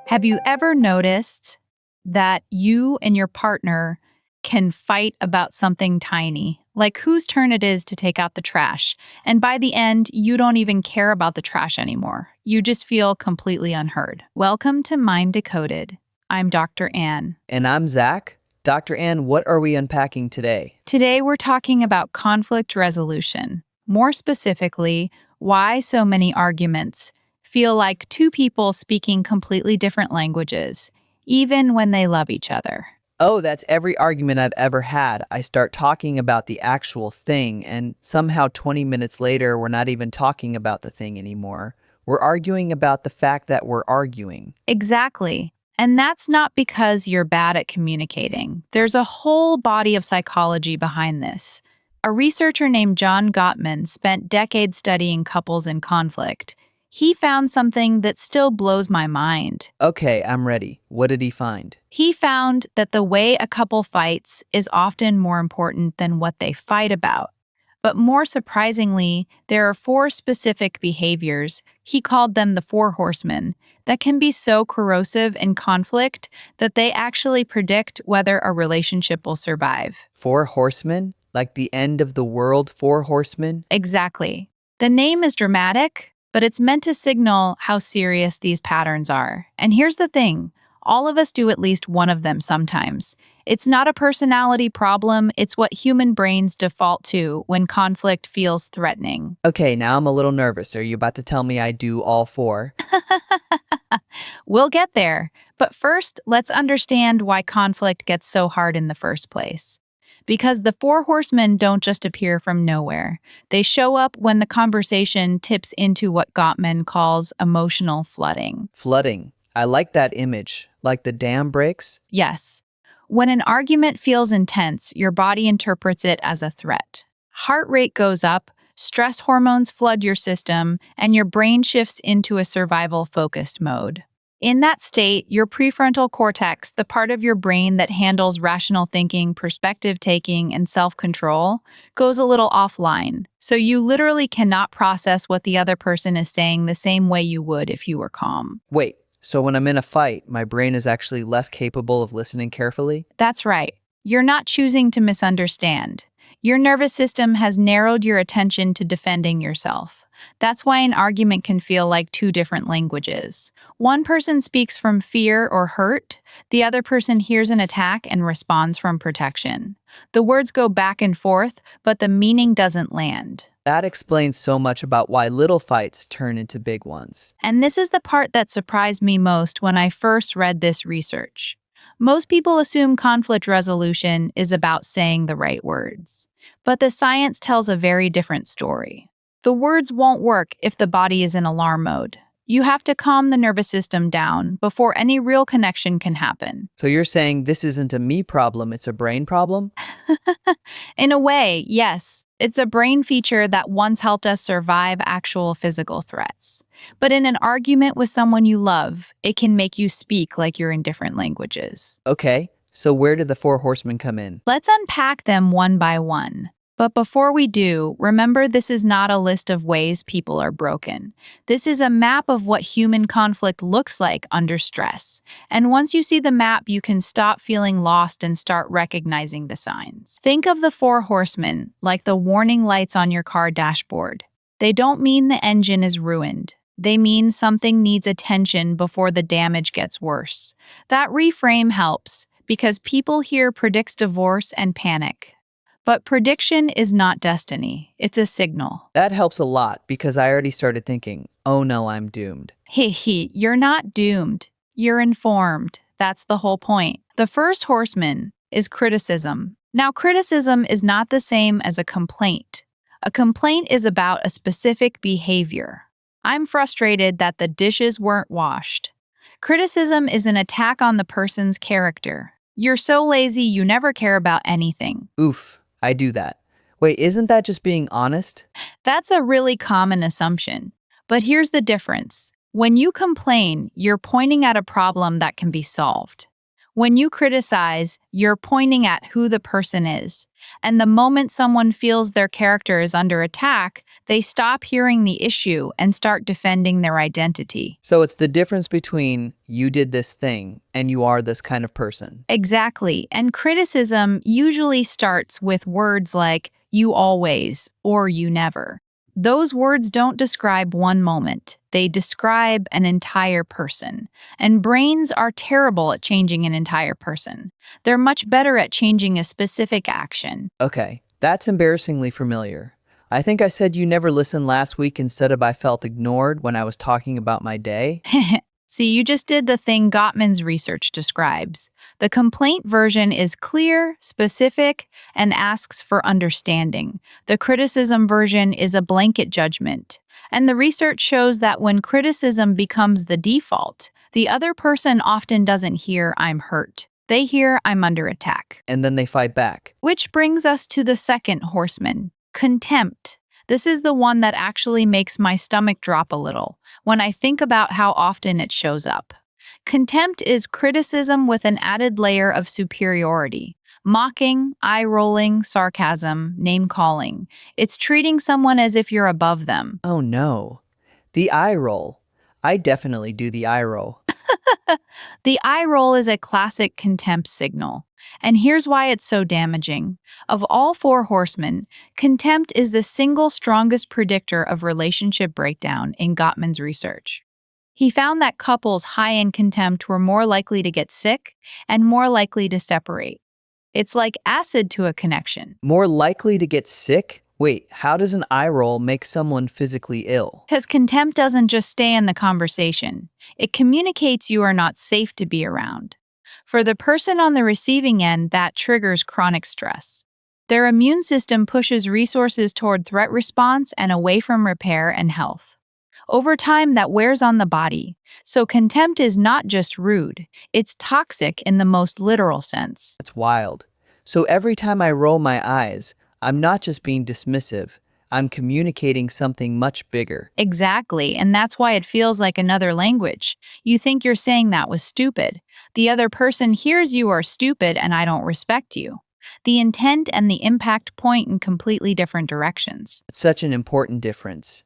Have you ever noticed that you and your partner can fight about something tiny, like whose turn it is to take out the trash? And by the end, you don't even care about the trash anymore. You just feel completely unheard. Welcome to Mind Decoded. I'm Dr. Ann. And I'm Zach. Dr. Ann, what are we unpacking today? Today, we're talking about conflict resolution. More specifically, why so many arguments feel like two people speaking completely different languages, even when they love each other. Oh, that's every argument I've ever had. I start talking about the actual thing, and somehow 20 minutes later, we're not even talking about the thing anymore. We're arguing about the fact that we're arguing. Exactly. And that's not because you're bad at communicating. There's a whole body of psychology behind this. A researcher named John Gottman spent decades studying couples in conflict. He found something that still blows my mind. Okay, I'm ready. What did he find? He found that the way a couple fights is often more important than what they fight about. But more surprisingly, there are four specific behaviors, he called them the four horsemen, that can be so corrosive in conflict that they actually predict whether a relationship will survive. 4 horsemen? Like the end of the world 4 horsemen? Exactly. The name is dramatic, but it's meant to signal how serious these patterns are. And here's the thing, all of us do at least one of them sometimes. It's not a personality problem, it's what human brains default to when conflict feels threatening. Okay, now I'm a little nervous. Are you about to tell me I do all 4? We'll get there, but first, let's understand why conflict gets so hard in the first place. Because the four horsemen don't just appear from nowhere. They show up when the conversation tips into what Gottman calls emotional flooding. Flooding. I like that image. Like the dam breaks? Yes. When an argument feels intense, your body interprets it as a threat. Heart rate goes up, stress hormones flood your system, and your brain shifts into a survival-focused mode. In that state, your prefrontal cortex, the part of your brain that handles rational thinking, perspective taking, and self control, goes a little offline. So you literally cannot process what the other person is saying the same way you would if you were calm. Wait, so when I'm in a fight, my brain is actually less capable of listening carefully? That's right. You're not choosing to misunderstand. Your nervous system has narrowed your attention to defending yourself. That's why an argument can feel like two different languages. One person speaks from fear or hurt, the other person hears an attack and responds from protection. The words go back and forth, but the meaning doesn't land. That explains so much about why little fights turn into big ones. And this is the part that surprised me most when I first read this research. Most people assume conflict resolution is about saying the right words. But the science tells a very different story. The words won't work if the body is in alarm mode. You have to calm the nervous system down before any real connection can happen. So you're saying this isn't a me problem, it's a brain problem? In a way, yes, it's a brain feature that once helped us survive actual physical threats. But in an argument with someone you love, it can make you speak like you're in different languages. Okay, so where did the 4 horsemen come in? Let's unpack them one by one. But before we do, remember this is not a list of ways people are broken. This is a map of what human conflict looks like under stress. And once you see the map, you can stop feeling lost and start recognizing the signs. Think of the 4 horsemen like the warning lights on your car dashboard. They don't mean the engine is ruined. They mean something needs attention before the damage gets worse. That reframe helps because people here predicts divorce and panic. But prediction is not destiny, it's a signal. That helps a lot because I already started thinking, oh no, I'm doomed. Hey, you're not doomed. You're informed. That's the whole point. The first horseman is criticism. Now, criticism is not the same as a complaint. A complaint is about a specific behavior. I'm frustrated that the dishes weren't washed. Criticism is an attack on the person's character. You're so lazy you never care about anything. Oof, I do that. Wait, isn't that just being honest? That's a really common assumption. But here's the difference. When you complain, you're pointing at a problem that can be solved. When you criticize, you're pointing at who the person is. And the moment someone feels their character is under attack, they stop hearing the issue and start defending their identity. So it's the difference between you did this thing and you are this kind of person. Exactly. And criticism usually starts with words like you always or you never. Those words don't describe one moment, they describe an entire person. And brains are terrible at changing an entire person. They're much better at changing a specific action. Okay, that's embarrassingly familiar. I think I said you never listened last week instead of I felt ignored when I was talking about my day. See, you just did the thing Gottman's research describes. The complaint version is clear, specific, and asks for understanding. The criticism version is a blanket judgment. And the research shows that when criticism becomes the default, the other person often doesn't hear "I'm hurt." They hear "I'm under attack." And then they fight back. Which brings us to the second horseman, contempt. This is the one that actually makes my stomach drop a little when I think about how often it shows up. Contempt is criticism with an added layer of superiority. Mocking, eye-rolling, sarcasm, name-calling. It's treating someone as if you're above them. Oh no. The eye roll. I definitely do the eye roll. The eye roll is a classic contempt signal. And here's why it's so damaging. Of all four horsemen, contempt is the single strongest predictor of relationship breakdown in Gottman's research. He found that couples high in contempt were more likely to get sick and more likely to separate. It's like acid to a connection. More likely to get sick? Wait, how does an eye roll make someone physically ill? Because contempt doesn't just stay in the conversation, it communicates you are not safe to be around. For the person on the receiving end, that triggers chronic stress. Their immune system pushes resources toward threat response and away from repair and health. Over time, that wears on the body. So contempt is not just rude, it's toxic in the most literal sense. That's wild. So every time I roll my eyes, I'm not just being dismissive, I'm communicating something much bigger. Exactly, and that's why it feels like another language. You think you're saying that was stupid. The other person hears you are stupid and I don't respect you. The intent and the impact point in completely different directions. It's such an important difference.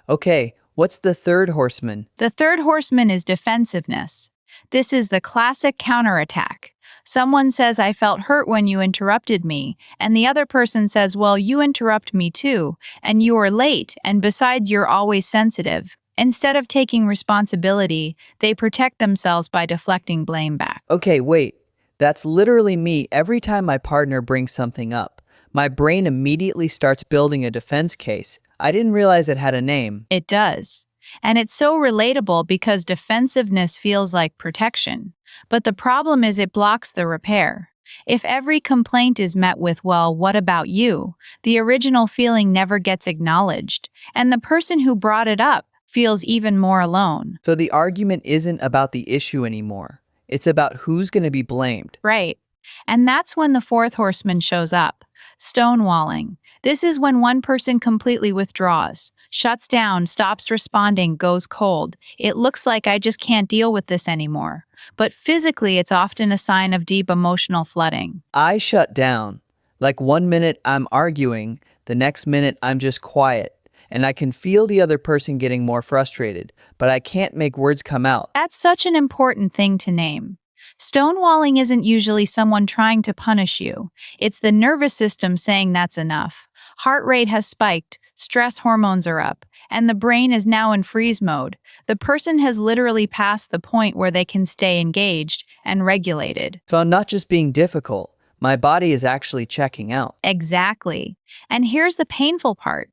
Okay, what's the third horseman? The third horseman is defensiveness. This is the classic counterattack. Someone says, "I felt hurt when you interrupted me," and the other person says, "Well, you interrupt me too, and you are late, and besides, you're always sensitive." Instead of taking responsibility, they protect themselves by deflecting blame back. Okay, wait. That's literally me every time my partner brings something up. My brain immediately starts building a defense case. I didn't realize it had a name. It does. And it's so relatable because defensiveness feels like protection. But the problem is it blocks the repair. If every complaint is met with, "Well, what about you?" the original feeling never gets acknowledged, and the person who brought it up feels even more alone. So the argument isn't about the issue anymore. It's about who's going to be blamed. Right. And that's when the fourth horseman shows up. Stonewalling. This is when one person completely withdraws, shuts down, stops responding, goes cold. It looks like "I just can't deal with this anymore." But physically, it's often a sign of deep emotional flooding. I shut down. Like 1 minute I'm arguing, the next minute I'm just quiet. And I can feel the other person getting more frustrated, but I can't make words come out. That's such an important thing to name. Stonewalling isn't usually someone trying to punish you. It's the nervous system saying that's enough. Heart rate has spiked, stress hormones are up, and the brain is now in freeze mode. The person has literally passed the point where they can stay engaged and regulated. So I'm not just being difficult. My body is actually checking out. Exactly. And here's the painful part.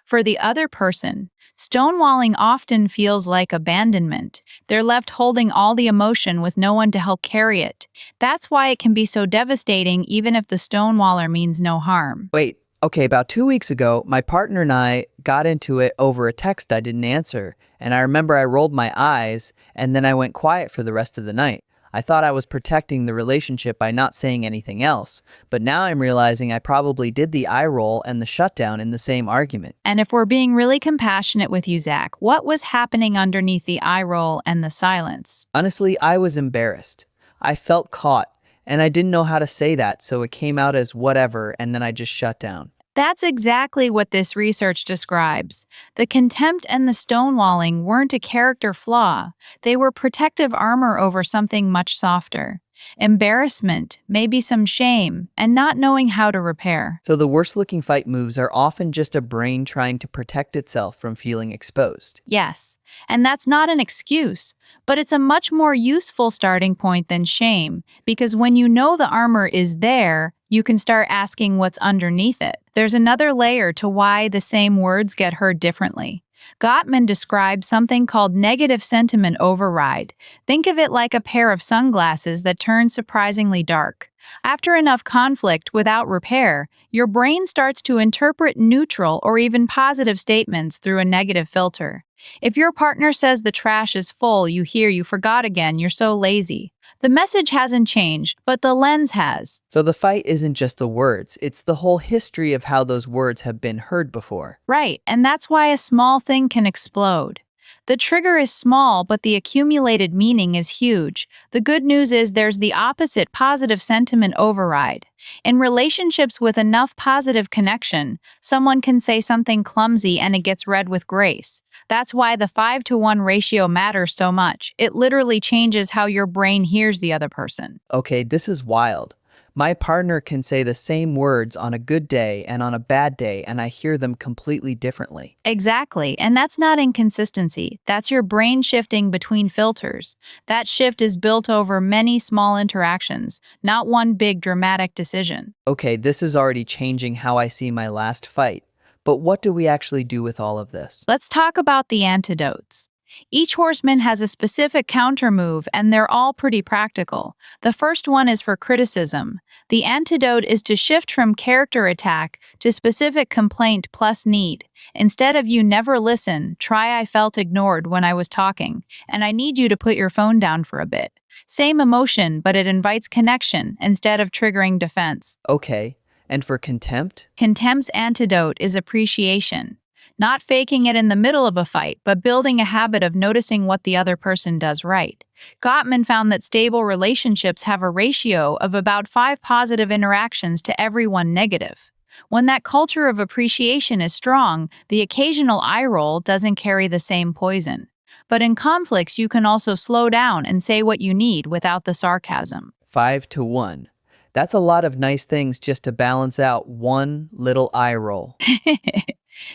For the other person, stonewalling often feels like abandonment. They're left holding all the emotion with no one to help carry it. That's why it can be so devastating even if the stonewaller means no harm. Wait, okay, about 2 weeks ago, my partner and I got into it over a text I didn't answer, and I remember I rolled my eyes, and then I went quiet for the rest of the night. I thought I was protecting the relationship by not saying anything else, but now I'm realizing I probably did the eye roll and the shutdown in the same argument. And if we're being really compassionate with you, Zach, what was happening underneath the eye roll and the silence? Honestly, I was embarrassed. I felt caught, and I didn't know how to say that, so it came out as whatever, and then I just shut down. That's exactly what this research describes. The contempt and the stonewalling weren't a character flaw, they were protective armor over something much softer. Embarrassment, maybe some shame, and not knowing how to repair. So the worst looking fight moves are often just a brain trying to protect itself from feeling exposed. Yes, and that's not an excuse, but it's a much more useful starting point than shame, because when you know the armor is there, you can start asking what's underneath it. There's another layer to why the same words get heard differently. Gottman describes something called negative sentiment override. Think of it like a pair of sunglasses that turn surprisingly dark. After enough conflict without repair, your brain starts to interpret neutral or even positive statements through a negative filter. If your partner says the trash is full, you hear you forgot again, you're so lazy. The message hasn't changed, but the lens has. So the fight isn't just the words, it's the whole history of how those words have been heard before. Right, and that's why a small thing can explode. The trigger is small, but the accumulated meaning is huge. The good news is there's the opposite positive sentiment override. In relationships with enough positive connection, someone can say something clumsy and it gets read with grace. That's why the 5-to-1 ratio matters so much. It literally changes how your brain hears the other person. Okay, this is wild. My partner can say the same words on a good day and on a bad day, and I hear them completely differently. Exactly, and that's not inconsistency. That's your brain shifting between filters. That shift is built over many small interactions, not one big dramatic decision. Okay, this is already changing how I see my last fight. But what do we actually do with all of this? Let's talk about the antidotes. Each horseman has a specific counter move, and they're all pretty practical. The first one is for criticism. The antidote is to shift from character attack to specific complaint plus need. Instead of "you never listen," try "I felt ignored when I was talking, and I need you to put your phone down for a bit." Same emotion, but it invites connection instead of triggering defense. Okay, and for contempt? Contempt's antidote is appreciation. Not faking it in the middle of a fight, but building a habit of noticing what the other person does right. Gottman found that stable relationships have a ratio of about 5 positive interactions to every 1 negative. When that culture of appreciation is strong, the occasional eye roll doesn't carry the same poison. But in conflicts, you can also slow down and say what you need without the sarcasm. 5-to-1. That's a lot of nice things just to balance out one little eye roll.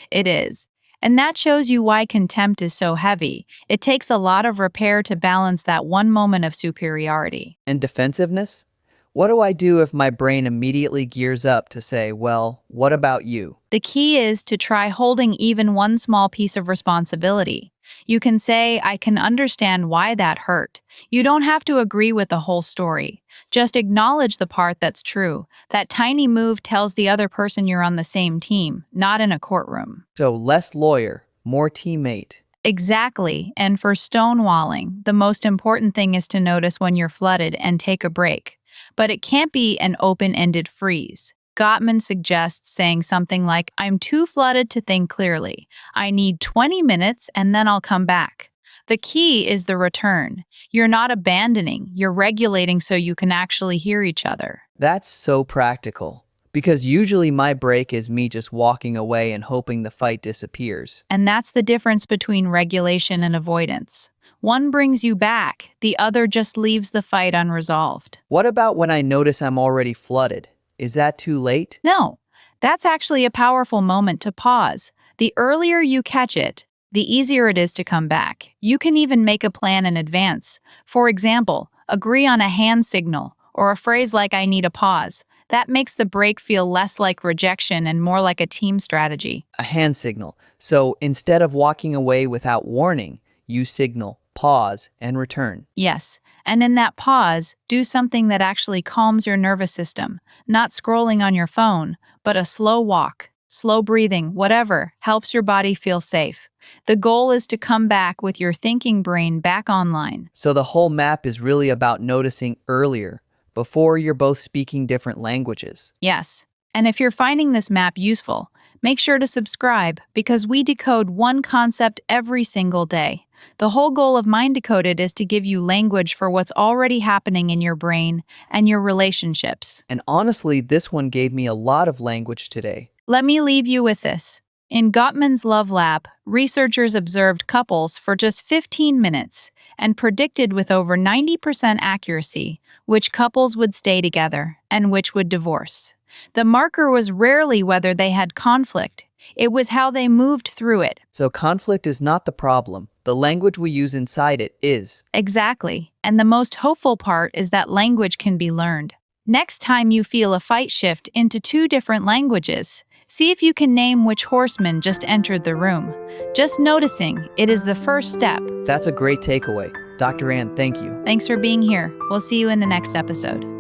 It is. And that shows you why contempt is so heavy. It takes a lot of repair to balance that one moment of superiority. And defensiveness? What do I do if my brain immediately gears up to say, well, what about you? The key is to try holding even one small piece of responsibility. You can say, "I can understand why that hurt." You don't have to agree with the whole story. Just acknowledge the part that's true. That tiny move tells the other person you're on the same team, not in a courtroom. So less lawyer, more teammate. Exactly. And for stonewalling, the most important thing is to notice when you're flooded and take a break. But it can't be an open-ended freeze. Gottman suggests saying something like, "I'm too flooded to think clearly. I need 20 minutes and then I'll come back." The key is the return. You're not abandoning, you're regulating so you can actually hear each other. That's so practical. Because usually my break is me just walking away and hoping the fight disappears. And that's the difference between regulation and avoidance. One brings you back, the other just leaves the fight unresolved. What about when I notice I'm already flooded? Is that too late? No, that's actually a powerful moment to pause. The earlier you catch it, the easier it is to come back. You can even make a plan in advance. For example, agree on a hand signal or a phrase like "I need a pause." That makes the break feel less like rejection and more like a team strategy. A hand signal. So instead of walking away without warning, you signal, pause, and return. Yes, and in that pause, do something that actually calms your nervous system. Not scrolling on your phone, but a slow walk, slow breathing, whatever helps your body feel safe. The goal is to come back with your thinking brain back online. So the whole map is really about noticing earlier, before you're both speaking different languages. Yes, and if you're finding this map useful, Make sure to subscribe because we decode one concept every single day. The whole goal of Mind Decoded is to give you language for what's already happening in your brain and your relationships. And honestly, this one gave me a lot of language today. Let me leave you with this. In Gottman's Love Lab, researchers observed couples for just 15 minutes and predicted with over 90% accuracy which couples would stay together and which would divorce. The marker was rarely whether they had conflict, it was how they moved through it. So conflict is not the problem. The language we use inside it is. Exactly. And the most hopeful part is that language can be learned. Next time you feel a fight shift into two different languages, see if you can name which horseman just entered the room. Just noticing it is the first step. That's a great takeaway. Dr. Ann, thank you. Thanks for being here. We'll see you in the next episode.